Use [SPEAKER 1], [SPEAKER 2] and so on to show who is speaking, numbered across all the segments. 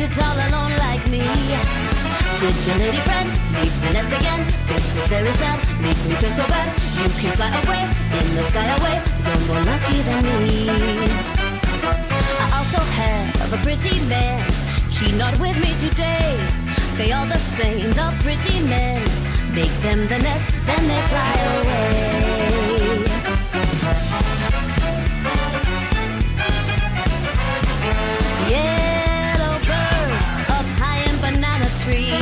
[SPEAKER 1] sit all alone like me? Did your lady friend leave the nest again? This is very sad, make me feel so bad. You can fly away, in the sky away, you're more lucky than me. I also have a pretty man, he not with me today. They all the same, the pretty men. Make them the nest, then they fly away. Yellow bird, up high in banana tree.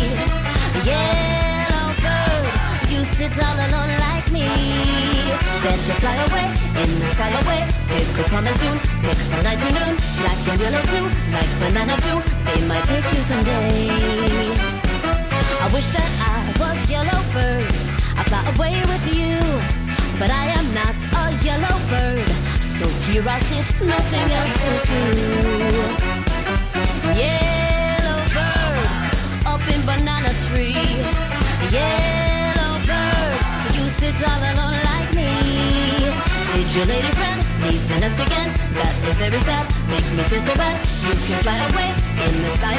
[SPEAKER 1] Yellow bird, you sit all alone like me. Better fly away, in the sky away. It could come in soon, pick from night to noon. Black and yellow too, like banana too. They might pick you someday. I wish that I was yellow bird, I fly away with you. But I am not a yellow bird, so here I sit, nothing else to do. Yellow bird, up in banana tree. Yellow bird, you sit all alone like me. Did your lady friend leave the nest again? That is very sad, make me feel so bad. You can fly away, in the sky